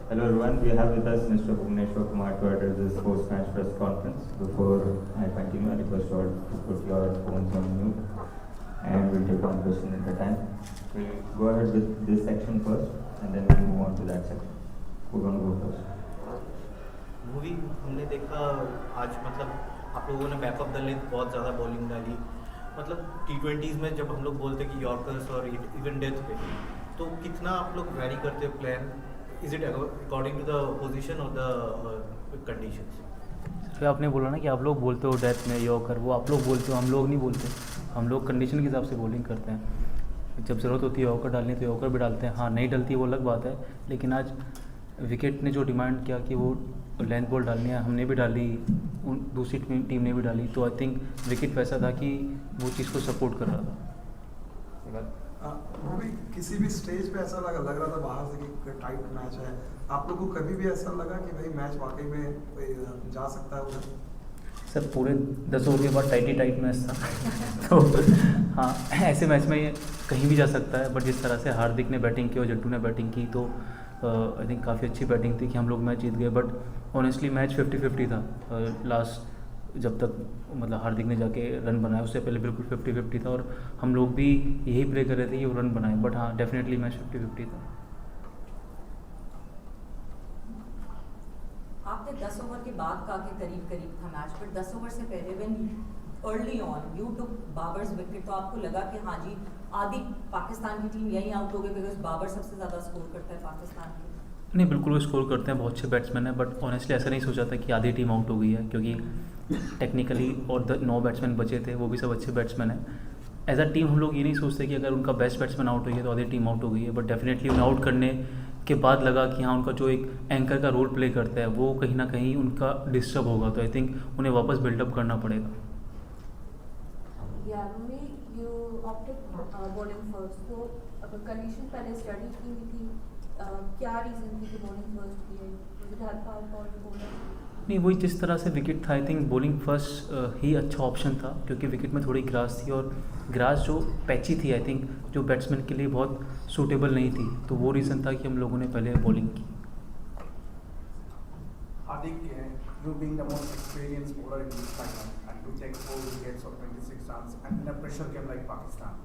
Hello everyone, we have with us Mr. Bhuvneshwar Kumar to address this post-match press conference. Before I continue, I request you all to put your phones on mute and we'll take one question at a time. We'll go ahead with this section first and then we'll move on to that section. Who's going to go first? Movie हमने देखा आज, मतलब आप लोगों ने back of the length बहुत ज़्यादा bowling डाली। मतलब T20s में जब हम लोग बोलते कि यॉर्कर्स और इवन डेथ पे, तो कितना आप लोग वैरी करते हो plan? Is it according to the position और द कंडीशंस? फिर आपने बोला ना कि आप लोग बोलते हो डेथ में यॉर्कर, वो आप लोग बोलते हो, हम लोग नहीं बोलते। हम लोग कंडीशन के हिसाब से बॉलिंग करते हैं। जब ज़रूरत होती है यॉर्कर डालनी तो यॉर्कर भी डालते हैं। हाँ, नहीं डलती वो अलग बात है, लेकिन आज विकेट ने जो डिमांड किया कि वो लेंथ बॉल डालनी है, हमने भी डाली, दूसरी टीम ने भी डाली। तो आई थिंक विकेट वैसा था कि वो चीज़ को सपोर्ट कर रहा था। वो भी किसी भी स्टेज पे ऐसा लग रहा था बाहर से कि टाइट मैच है। आप लोगों को कभी भी ऐसा लगा कि भाई मैच वाकई में जा सकता है उधर? सर पूरे 10 ओवर के बाद टाइट मैच था तो हाँ, ऐसे मैच में कहीं भी जा सकता है। बट जिस तरह से हार्दिक ने बैटिंग की और जट्टू ने बैटिंग की, तो आई थिंक काफ़ी अच्छी बैटिंग थी कि हम लोग मैच जीत गए। बट ऑनेस्टली मैच 50-50 था। लास्ट जब तक मतलब हार्दिक ने जाके रन बनाया, उससे पहले बिल्कुल 50-50 था और हम लोग भी यही प्रे कर रहे थे कि वो रन बनाए। बट हाँ, डेफिनेटली मैच 50-50 था। आपने 10 ओवर के बाद कहा कि करीब था मैच, पर 10 ओवर से पहले when early on you took Babar's wicket, तो आपको लगा कि हाँ जी आधी पाकिस्तान की टीम यहीं आउट हो गई बिकॉज बाबर सबसे ज़्यादा स्कोर करता है पाकिस्तान के? नहीं, बिल्कुल वो स्कोर करते हैं, बहुत अच्छे बैट्समैन हैं। बट ऑनेस्टली ऐसा नहीं सोचा था कि आधी टीम आउट हो गई है, क्योंकि टेक्निकली और 9 बैट्समैन बचे थे, वो भी सब अच्छे बैट्समैन हैं। एज अ टीम हम लोग ये नहीं सोचते कि अगर उनका बेस्ट बैट्समैन आउट हुई है तो आधी टीम आउट हो गई है। बट डेफिनेटली उन्हें आउट करने के बाद लगा कि हाँ, उनका जो एक एंकर का रोल प्ले करता है वो कहीं ना कहीं उनका डिस्टर्ब होगा। तो आई थिंक उन्हें वापस बिल्डअप करना पड़ेगा। you opted bowling first, तो अगर कंडीशन पहले स्टडी की हुई थी, क्या रीज़न थी कि बॉलिंग फर्स्ट की है? मुझे हेल्प आउट और बॉलर नहीं, वही जिस तरह से विकेट था, आई थिंक बॉलिंग फर्स्ट ही अच्छा ऑप्शन था, क्योंकि विकेट में थोड़ी ग्रास थी और ग्रास जो पैची थी, आई थिंक जो बैट्समैन के लिए बहुत सूटेबल नहीं थी। तो वो रीज़न था कि हम लोगों ने पहले बॉलिंग की। Hardik, you being the most experienced bowler in this final and to take 4 wickets or 26 runs and in a pressure game like Pakistan.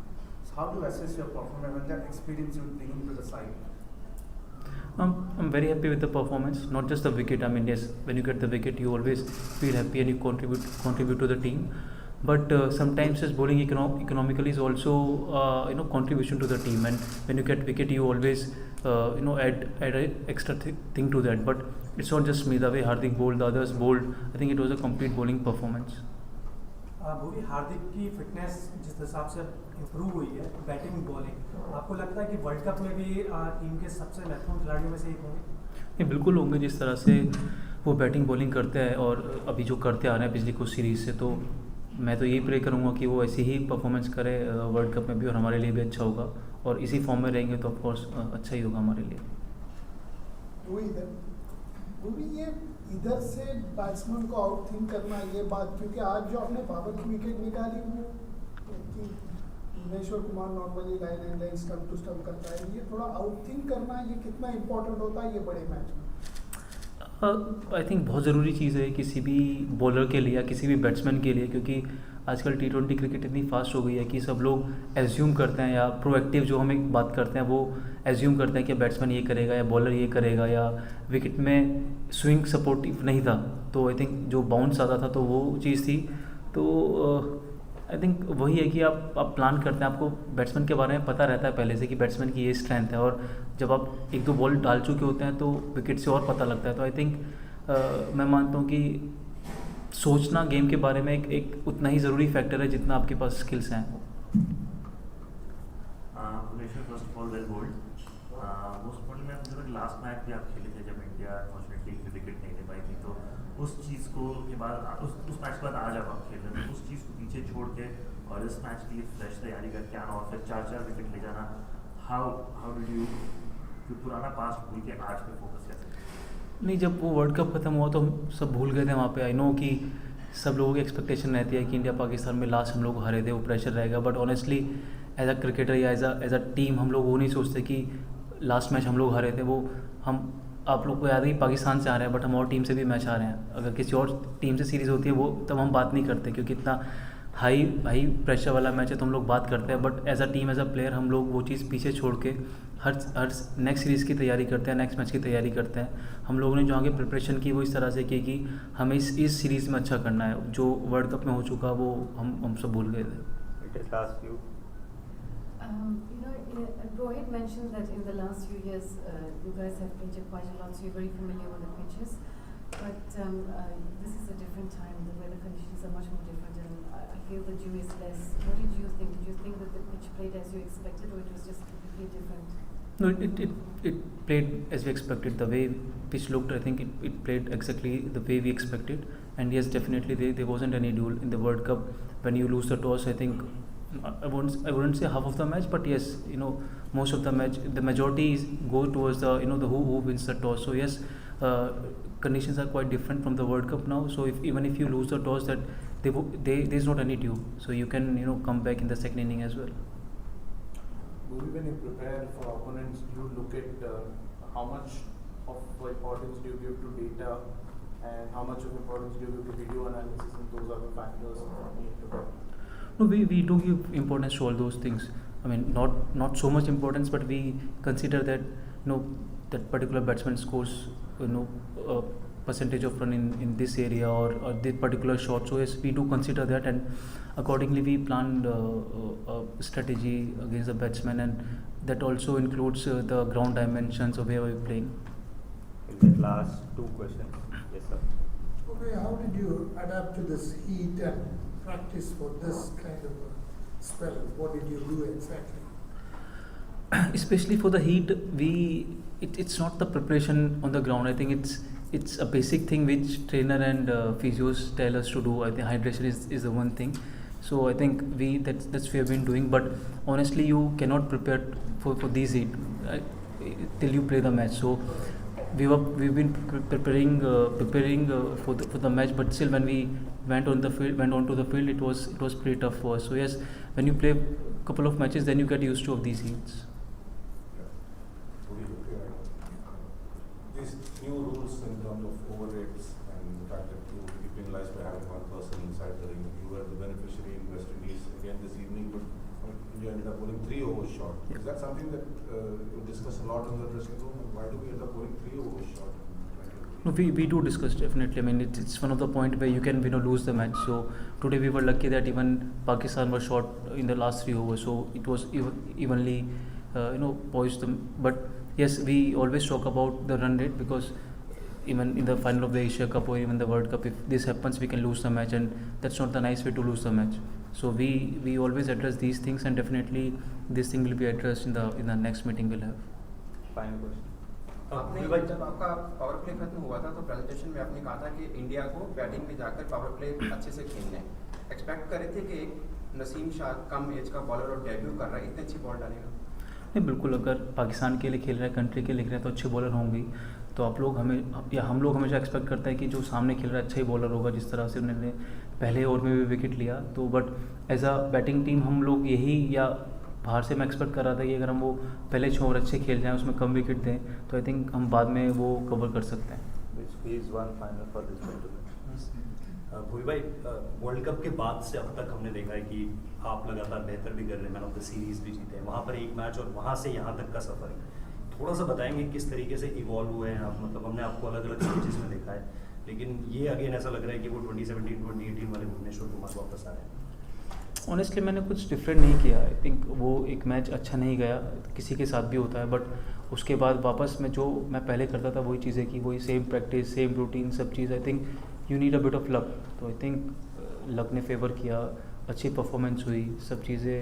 So how do you assess your performance and that experience you bring into the side? I'm very happy with the performance, not just the wicket. I mean, yes, when you get the wicket, you always feel happy and you contribute to the team. But sometimes as bowling economically is also contribution to the team. And when you get wicket, you always add an extra thing to that. But it's not just me. The way Hardik bowled, the others bowled, I think it was a complete bowling performance. Bhuvi, हार्दिक की fitness जिस हिसाब से improve हुई है batting bowling, आपको लगता है कि वर्ल्ड कप में भी टीम के सबसे महत्वपूर्ण खिलाड़ियों में से एक होंगे? नहीं, बिल्कुल होंगे। जिस तरह से वो बैटिंग बॉलिंग करते हैं और अभी जो करते आ रहे हैं पिछली कुछ सीरीज़ से, तो मैं तो यही प्रे करूँगा कि वो ऐसी ही परफॉर्मेंस करे वर्ल्ड कप में भी और हमारे लिए भी अच्छा होगा। और इसी फॉर्म में रहेंगे तो ऑफकोर्स अच्छा ही होगा हमारे लिए। वो भी ये इधर से बैट्समैन को आउट थिंक करना, ये बात, क्योंकि आज जो आपने बाबर की विकेट निकाली वो कि Bhuvneshwar Kumar normally line and line stump to stump करता है, ये थोड़ा आउट थिंक करना ये कितना इंपॉर्टेंट होता है ये बड़े मैच में? आई थिंक बहुत ज़रूरी चीज़ है किसी भी बॉलर के लिए या किसी भी बैट्समैन के लिए, क्योंकि आजकल T20 क्रिकेट इतनी फास्ट हो गई है कि सब लोग एज्यूम करते हैं, या प्रोएक्टिव जो हम एक बात करते हैं वो एज्यूम करते हैं कि बैट्समैन ये करेगा या बॉलर ये करेगा, या विकेट में स्विंग सपोर्टिव नहीं था तो आई थिंक जो बाउंस आता था तो वो चीज़ थी। तो आई थिंक वही है कि आप प्लान करते हैं, आपको बैट्समैन के बारे में पता रहता है पहले से कि बैट्समैन की ये स्ट्रेंथ है, और जब आप 1-2 बॉल डाल चुके होते हैं तो विकेट से और पता लगता है। तो आई थिंक मैं मानता हूँ कि सोचना गेम के बारे में एक उतना ही ज़रूरी फैक्टर है जितना आपके पास स्किल्स हैं। First of all well bowled. Most importantly मैं मुझे लास्ट मैच भी आप खेले थे जब इंडिया अनफॉर्चुनेटली विकेट नहीं ले पाई थी, तो उस चीज़ को के बाद उस मैच के बाद आज आप खेल रहे थे, उस चीज़ को पीछे छोड़ के और इस मैच के लिए फ्रेश तैयारी करके आना और फिर 4 विकेट ले जाना, हाउ डिड यू पुराना पास्ट भूल के आज पे फोकस कैसे? नहीं, जब वो वर्ल्ड कप ख़त्म हुआ तो हम सब भूल गए थे वहाँ पे। आई नो कि सब लोगों की एक्सपेक्टेशन रहती है कि इंडिया पाकिस्तान में लास्ट हम लोग हारे थे, वो प्रेशर रहेगा। But honestly as a cricketer या एज अ टीम हम लोग वो नहीं सोचते कि लास्ट मैच हम लोग हारे थे। वो हम आप लोग को याद है कि पाकिस्तान से आ रहे हैं, बट हम और टीम से भी मैच आ रहे हैं। अगर किसी और टीम से सीरीज़ होती है वो तब हम बात नहीं करते, क्योंकि इतना हाई प्रेशर वाला मैच है तो हम लोग बात करते हैं। But as a team, as a player, हम लोग वो चीज़ पीछे छोड़ के हर नेक्स्ट सीरीज़ की तैयारी करते हैं, नेक्स्ट मैच की तैयारी करते हैं। हम लोगों ने जो आगे प्रिपरेशन की वो इस तरह से की कि हमें इस सीरीज़ में अच्छा करना है। जो वर्ल्ड कप में हो चुका वो हम सब भूल गए थे। It is last few. Rohit mentioned that in the last few years you guys have played quite a lot, so you're very familiar with the pitches. But this is a different time. The weather conditions are much more different, and I feel the dew is less. What did you think? Did you think that the pitch played as you expected, or it was just completely different? No, it played as we expected. The way pitch looked, I think it played exactly the way we expected. And yes, definitely there wasn't any duel in the World Cup. When you lose the toss, I think I wouldn't say half of the match, but yes, most of the match, the majority go towards the the who wins the toss. So yes, conditions are quite different from the World Cup now. So even if you lose the toss, that there's not any due, so you can come back in the second inning as well. When you prepare for opponents, you look at how much of importance do you give to data, and how much of importance do you give to video analysis, and those are the factors that need to be. No, we do give importance to all those things. I mean, not so much importance, but we consider that that particular batsman scores percentage of run in this area or this particular shot. So yes, we do consider that, and accordingly we planned a strategy against the batsman, and that also includes the ground dimensions of where we're playing. The last two questions. Yes, sir. Okay, how did you adapt to this heat and practice for this kind of a spell? What did you do exactly? Especially for the heat, it's not the preparation on the ground. I think it's a basic thing which trainer and physios tell us to do. I think hydration is the one thing. So I think that's we have been doing. But honestly, you cannot prepare for these heat till you play the match. So we've been preparing for the match, but still when we went onto the field, it was pretty tough for us. So yes, when you play a couple of matches, then you get used to of these heats. These new rules in terms of overrates and the fact that you will be penalized by having one person inside the ring. You were the beneficiary in West Indies again this evening, but India ended up bowling 3 overs short. Yeah. Is that something that you discuss a lot in the dressing room? Why do we end up bowling 3 overs short? No, we do discuss definitely. I mean, it's one of the point where you can lose the match. So today we were lucky that even Pakistan was short in the last 3 overs, so it was evenly poised. But yes, we always talk about the run rate, because even in the final of the Asia Cup or even the World Cup, if this happens, we can lose the match, and that's not the nice way to lose the match. So we always address these things, and definitely this thing will be addressed in the next meeting we'll have. Final question. आपने जब आपका power play खत्म हुआ था तो presentation में आपने कहा था कि इंडिया को बैटिंग में जाकर पावर प्ले अच्छे से खेलना है। एक्सपेक्ट कर रहे थे कि एक नसीम शाह कम एज का बॉलर और डेब्यू कर रहा है, इतनी अच्छी बॉल डालेगा? नहीं, बिल्कुल। अगर पाकिस्तान के लिए खेल रहे हैं, कंट्री के लिए खेल रहे हैं, तो अच्छे बॉलर होंगे। तो हम लोग हमेशा एक्सपेक्ट करते हैं कि जो सामने खेल रहा है अच्छा ही बॉलर होगा, जिस तरह से उन्होंने पहले ओवर में भी विकेट लिया। तो but as a batting team हम लोग यही, या बाहर से मैं एक्सपेक्ट कर रहा था कि अगर हम वो पहले 6 ओवर अच्छे खेल जाएँ, उसमें कम विकेट दें, तो आई थिंक हम बाद में वो कवर कर सकते हैं। भूवी भाई, वर्ल्ड कप के बाद से अब तक हमने देखा है कि आप लगातार बेहतर भी कर रहे हैं, मैन ऑफ द सीरीज भी जीते हैं, वहाँ पर एक मैच और वहाँ से यहाँ तक का सफ़र है। थोड़ा सा बताएंगे किस तरीके से इवॉल्व हुए हैं आप? मतलब हमने आपको अलग अलग स्टेजेस में देखा है, लेकिन ये अगेन ऐसा लग रहा है कि वो 2017-2018 वाले भुवनेश्वर कुमार वापस आ रहे हैं। ऑनेस्टली मैंने कुछ डिफरेंट नहीं किया। आई थिंक वो एक मैच अच्छा नहीं गया, किसी के साथ भी होता है, बट उसके बाद वापस में जो मैं पहले करता था वही चीज़ें की, वही सेम प्रैक्टिस, सेम रूटीन, सब चीज़। I think you need a bit of luck. तो आई थिंक लक ने फेवर किया, अच्छी परफॉर्मेंस हुई, सब चीज़ें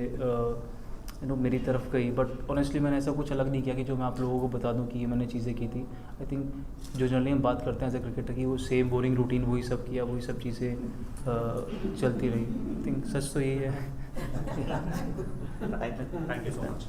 मेरी तरफ गई। बट ऑनेस्टली मैंने ऐसा कुछ अलग नहीं किया कि जो मैं आप लोगों को बता दूं कि ये मैंने चीज़ें की थी। आई थिंक जो जनरली हम बात करते हैं एज ए क्रिकेटर की, वो सेम बोरिंग रूटीन वही सब किया, वही सब चीज़ें चलती रही। आई थिंक सच तो यही है। Thank you so much.